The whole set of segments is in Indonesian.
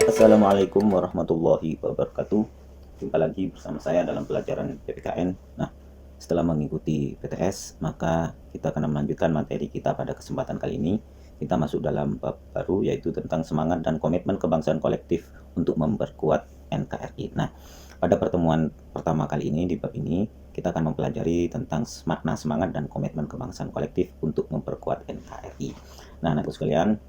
Assalamualaikum warahmatullahi wabarakatuh. Jumpa lagi bersama saya dalam pelajaran PPKN. Nah, setelah mengikuti PTS, maka kita akan melanjutkan materi kita pada kesempatan kali ini. Kita masuk dalam bab baru, yaitu tentang semangat dan komitmen kebangsaan kolektif untuk memperkuat NKRI. Nah, pada pertemuan pertama kali ini, di bab ini, kita akan mempelajari tentang makna semangat dan komitmen kebangsaan kolektif untuk memperkuat NKRI. Nah, anak sekalian,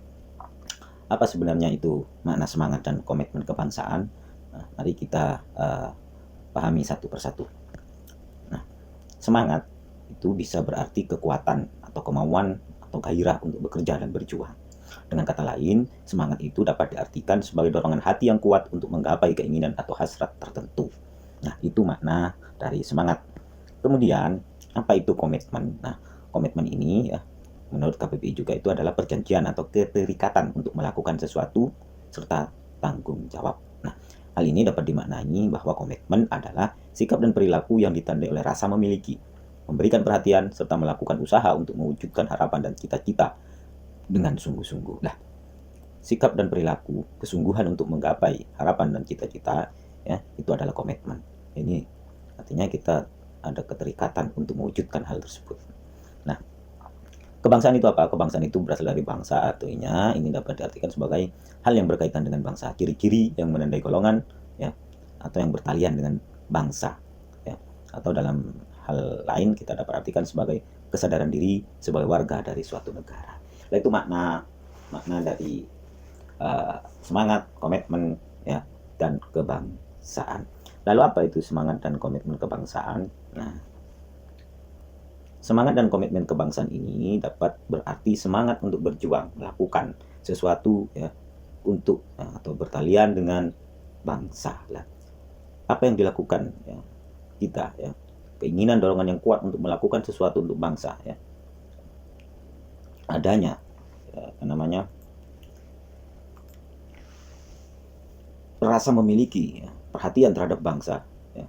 apa sebenarnya itu makna semangat dan komitmen kebangsaan? Nah, mari kita pahami satu persatu. Nah, semangat itu bisa berarti kekuatan atau kemauan atau gairah untuk bekerja dan berjuang. Dengan kata lain, semangat itu dapat diartikan sebagai dorongan hati yang kuat untuk menggapai keinginan atau hasrat tertentu. Nah, itu makna dari semangat. Kemudian, apa itu komitmen? Nah, komitmen ini ya, menurut KPPI juga itu adalah perjanjian atau keterikatan untuk melakukan sesuatu serta tanggung jawab. Nah, hal ini dapat dimaknai bahwa komitmen adalah sikap dan perilaku yang ditandai oleh rasa memiliki, memberikan perhatian, serta melakukan usaha untuk mewujudkan harapan dan cita-cita dengan sungguh-sungguh. Nah, sikap dan perilaku, kesungguhan untuk menggapai harapan dan cita-cita, ya, itu adalah komitmen. Ini artinya kita ada keterikatan untuk mewujudkan hal tersebut. Nah, kebangsaan itu apa? Kebangsaan itu berasal dari bangsa, artinya ini dapat diartikan sebagai hal yang berkaitan dengan bangsa, ciri-ciri yang menandai golongan, ya, atau yang bertalian dengan bangsa, ya, atau dalam hal lain kita dapat artikan sebagai kesadaran diri sebagai warga dari suatu negara. Nah, itu makna dari semangat, komitmen, ya, dan kebangsaan. Lalu apa itu semangat dan komitmen kebangsaan? Nah, semangat dan komitmen kebangsaan ini dapat berarti semangat untuk berjuang, melakukan sesuatu, ya, untuk atau bertalian dengan bangsa. Lah, apa yang dilakukan, ya, kita, ya, keinginan dorongan yang kuat untuk melakukan sesuatu untuk bangsa, ya, adanya, ya, namanya rasa memiliki, ya, perhatian terhadap bangsa, ya,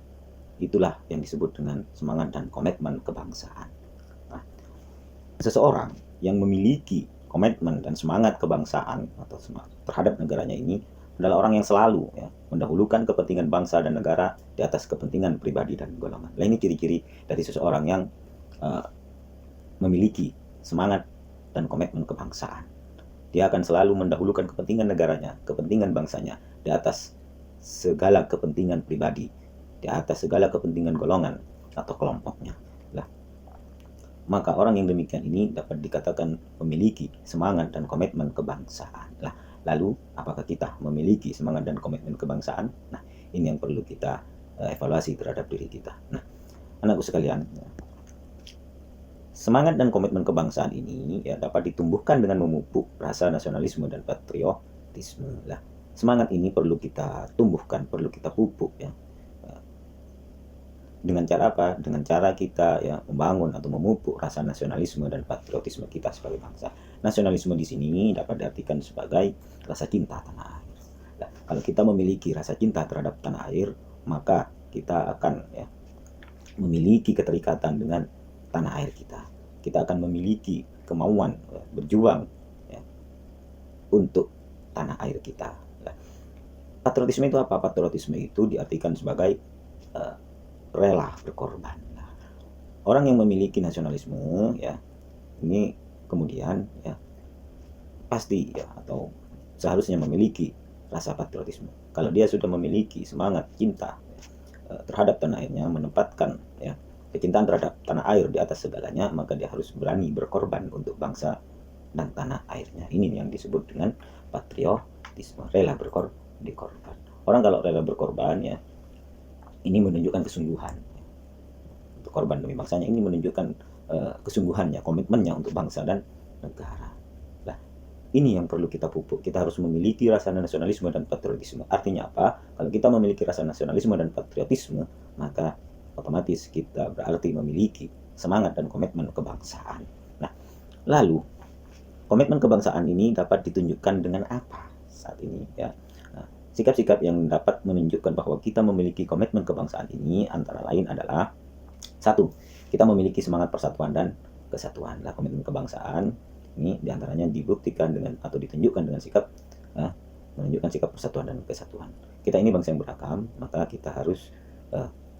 itulah yang disebut dengan semangat dan komitmen kebangsaan. Seseorang yang memiliki komitmen dan semangat kebangsaan atau semangat terhadap negaranya ini adalah orang yang selalu, ya, mendahulukan kepentingan bangsa dan negara di atas kepentingan pribadi dan golongan. Nah, ini ciri-ciri dari seseorang yang memiliki semangat dan komitmen kebangsaan. Dia akan selalu mendahulukan kepentingan negaranya, kepentingan bangsanya di atas segala kepentingan pribadi, di atas segala kepentingan golongan atau kelompoknya. Maka orang yang demikian ini dapat dikatakan memiliki semangat dan komitmen kebangsaan. Nah, lalu apakah kita memiliki semangat dan komitmen kebangsaan? Nah, ini yang perlu kita evaluasi terhadap diri kita. Nah, anakku sekalian, semangat dan komitmen kebangsaan ini, ya, dapat ditumbuhkan dengan memupuk rasa nasionalisme dan patriotisme. Nah, semangat ini perlu kita tumbuhkan, perlu kita pupuk, ya. Dengan cara apa? Dengan cara kita, ya, membangun atau memupuk rasa nasionalisme dan patriotisme kita sebagai bangsa. Nasionalisme di sini dapat diartikan sebagai rasa cinta tanah air. Nah, kalau kita memiliki rasa cinta terhadap tanah air, maka kita akan, ya, memiliki keterikatan dengan tanah air kita. Kita akan memiliki kemauan, ya, berjuang, ya, untuk tanah air kita. Nah, patriotisme itu apa? Patriotisme itu diartikan sebagai rela berkorban. Nah, orang yang memiliki nasionalisme, ya, ini kemudian, ya, pasti, ya, atau seharusnya memiliki rasa patriotisme. Kalau dia sudah memiliki semangat cinta, ya, terhadap tanah airnya, menempatkan, ya, kecintaan terhadap tanah air di atas segalanya, maka dia harus berani berkorban untuk bangsa dan tanah airnya. Ini yang disebut dengan patriotisme, rela berkorban. Orang kalau rela berkorban, ya, ini menunjukkan kesungguhan untuk korban demi bangsanya. Ini menunjukkan kesungguhannya, komitmennya untuk bangsa dan negara. Nah, ini yang perlu kita pupuk. Kita harus memiliki rasa nasionalisme dan patriotisme. Artinya apa? Kalau kita memiliki rasa nasionalisme dan patriotisme, maka otomatis kita berarti memiliki semangat dan komitmen kebangsaan. Nah, lalu komitmen kebangsaan ini dapat ditunjukkan dengan apa saat ini, ya? Sikap-sikap yang dapat menunjukkan bahwa kita memiliki komitmen kebangsaan ini antara lain adalah: satu, kita memiliki semangat persatuan dan kesatuan. Nah, komitmen kebangsaan Ini diantaranya dibuktikan dengan atau ditunjukkan dengan sikap menunjukkan sikap persatuan dan kesatuan. Kita ini bangsa yang beragam, maka kita harus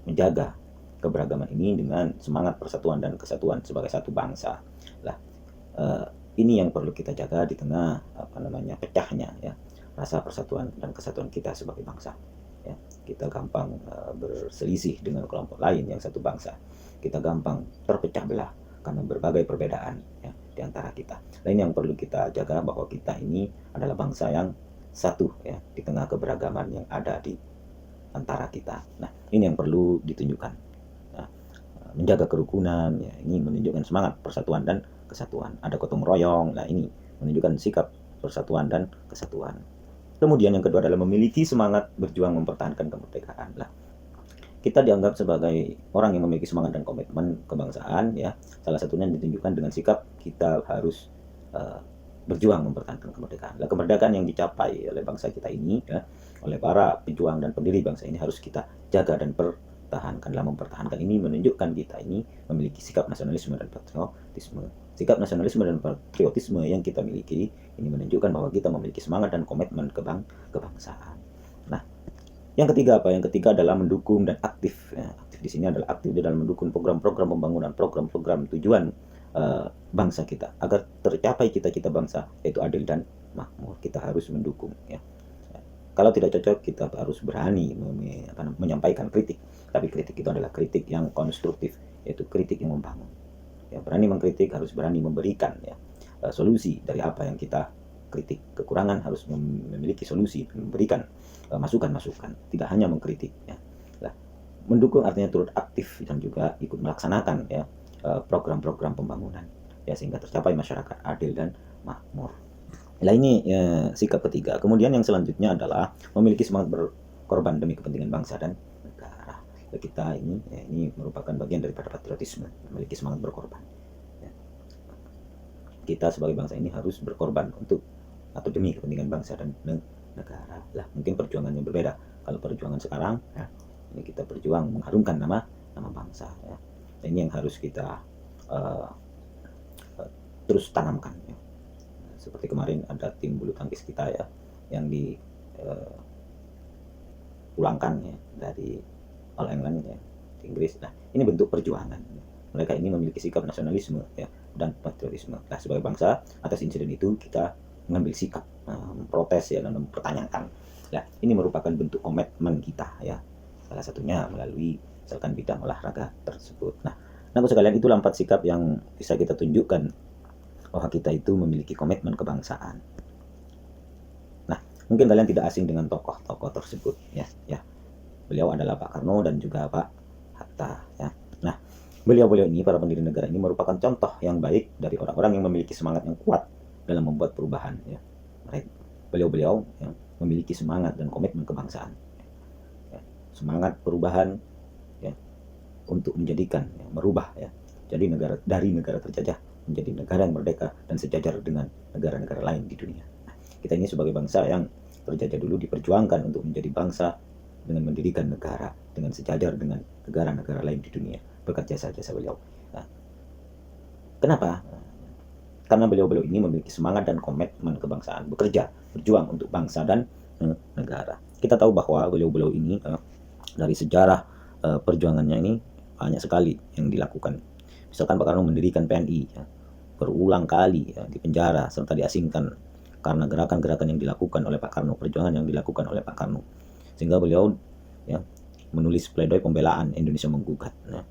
menjaga keberagaman ini dengan semangat persatuan dan kesatuan sebagai satu bangsa. Lah, ini yang perlu kita jaga di tengah pecahnya ya rasa persatuan dan kesatuan kita sebagai bangsa. Ya, kita gampang berselisih dengan kelompok lain yang satu bangsa. Kita gampang terpecah belah karena berbagai perbedaan ya di antara kita. Nah, ini yang perlu kita jaga, bahwa kita ini adalah bangsa yang satu ya di tengah keberagaman yang ada di antara kita. Nah, ini yang perlu ditunjukkan. Nah, menjaga kerukunan ya, ini menunjukkan semangat persatuan dan kesatuan. Ada gotong royong. Nah, ini menunjukkan sikap persatuan dan kesatuan. Kemudian yang kedua adalah memiliki semangat berjuang mempertahankan kemerdekaan. Nah, kita dianggap sebagai orang yang memiliki semangat dan komitmen kebangsaan ya. Salah satunya ditunjukkan dengan sikap kita harus berjuang mempertahankan kemerdekaan. Nah, kemerdekaan yang dicapai oleh bangsa kita ini ya, oleh para pejuang dan pendiri bangsa ini harus kita jaga dan pertahankan. Dalam mempertahankan ini menunjukkan kita ini memiliki sikap nasionalisme dan patriotisme. Sikap nasionalisme dan patriotisme yang kita miliki ini menunjukkan bahwa kita memiliki semangat dan komitmen kebangsaan. Nah, yang ketiga apa? Yang ketiga adalah mendukung dan aktif. Ya, aktif di sini adalah aktif di dalam mendukung program-program pembangunan, program-program tujuan bangsa kita agar tercapai cita-cita bangsa yaitu adil dan makmur. Kita harus mendukung ya. Kalau tidak cocok kita harus berani menyampaikan kritik, tapi kritik itu adalah kritik yang konstruktif, yaitu kritik yang membangun ya. Berani mengkritik harus berani memberikan ya solusi dari apa yang kita kritik. Kekurangan harus memiliki solusi, memberikan masukan-masukan, tidak hanya mengkritik ya. Nah, mendukung artinya turut aktif dan juga ikut melaksanakan ya program-program pembangunan ya, sehingga tercapai masyarakat adil dan makmur. Nah, ini sikap ketiga. Kemudian yang selanjutnya adalah memiliki semangat berkorban demi kepentingan bangsa dan negara. Kita ini merupakan bagian daripada patriotisme, memiliki semangat berkorban ya. Kita sebagai bangsa ini harus berkorban untuk atau demi kepentingan bangsa dan negara. Lah, mungkin perjuangannya berbeda. Kalau perjuangan sekarang ya, ini kita berjuang mengharumkan nama bangsa ya. Ini yang harus kita terus tanamkan ya. Seperti kemarin ada tim bulu tangkis kita ya yang dipulangkan ya dari All England ya di Inggris. Nah, ini bentuk perjuangan ya. Mereka ini memiliki sikap nasionalisme ya dan patriotisme. Nah, sebagai bangsa atas insiden itu kita mengambil sikap memprotes ya dan mempertanyakan. Nah, ini merupakan bentuk komitmen kita ya. Salah satunya melalui misalkan bidang olahraga tersebut. Nah, sekalian itulah 4 sikap yang bisa kita tunjukkan bahwa kita itu memiliki komitmen kebangsaan. Nah, mungkin kalian tidak asing dengan tokoh-tokoh tersebut ya. Beliau adalah Pak Karno dan juga Pak Hatta ya. Nah, beliau-beliau ini, para pendiri negara ini merupakan contoh yang baik dari orang-orang yang memiliki semangat yang kuat dalam membuat perubahan ya. Beliau-beliau yang memiliki semangat dan komitmen kebangsaan. Ya, semangat perubahan ya untuk menjadikan ya, merubah ya. Jadi dari negara terjajah menjadi negara yang merdeka dan sejajar dengan negara-negara lain di dunia. Nah, kita ini sebagai bangsa yang terjajah dulu diperjuangkan untuk menjadi bangsa dengan mendirikan negara dengan sejajar dengan negara-negara lain di dunia berkat jasa-jasa beliau. Nah, kenapa? Karena beliau-beliau ini memiliki semangat dan komitmen kebangsaan, bekerja, berjuang untuk bangsa dan negara. Kita tahu bahwa beliau-beliau ini dari sejarah perjuangannya ini banyak sekali yang dilakukan. Misalkan Pak Karno mendirikan PNI ya, berulang kali ya, dipenjara serta diasingkan karena gerakan-gerakan yang dilakukan oleh Pak Karno, perjuangan yang dilakukan oleh Pak Karno, sehingga beliau ya menulis pledoi pembelaan Indonesia menggugat. Nah,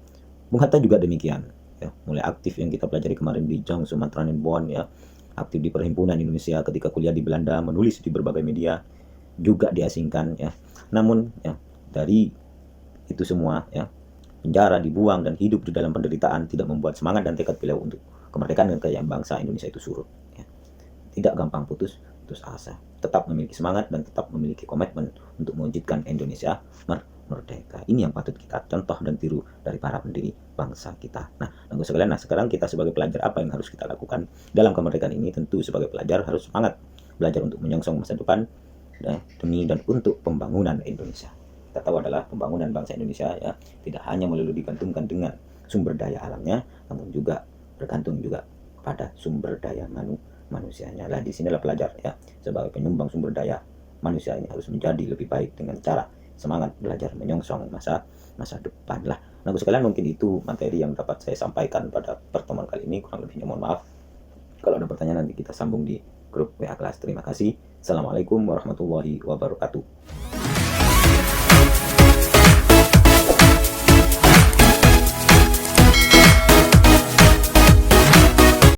Bung Hatta juga demikian ya, mulai aktif yang kita pelajari kemarin di Jong Sumatera Bon ya, aktif di Perhimpunan Indonesia ketika kuliah di Belanda, menulis di berbagai media, juga diasingkan ya. Namun ya dari itu semua ya, penjara, dibuang, dan hidup di dalam penderitaan tidak membuat semangat dan tekad beliau untuk kemerdekaan dan kejayaan bangsa Indonesia itu surut ya. Tidak gampang putus asa, tetap memiliki semangat dan tetap memiliki komitmen untuk mewujudkan Indonesia merdeka. Ini yang patut kita contoh dan tiru dari para pendiri bangsa kita. Nah, sekalian, sekarang kita sebagai pelajar apa yang harus kita lakukan dalam kemerdekaan ini? Tentu sebagai pelajar harus semangat belajar untuk menyongsong masa depan demi dan untuk pembangunan Indonesia. Kita tahu adalah pembangunan bangsa Indonesia ya tidak hanya melulu digantungkan dengan sumber daya alamnya, namun juga bergantung juga kepada sumber daya manusianya. Lah di sinilah pelajar ya, sebagai penyumbang sumber daya manusia ini harus menjadi lebih baik dengan cara semangat belajar menyongsong masa depan lah. Nah, sekalian, mungkin itu materi yang dapat saya sampaikan pada pertemuan kali ini. Kurang lebihnya mohon maaf. Kalau ada pertanyaan nanti kita sambung di grup WA kelas. Terima kasih. Assalamualaikum warahmatullahi wabarakatuh.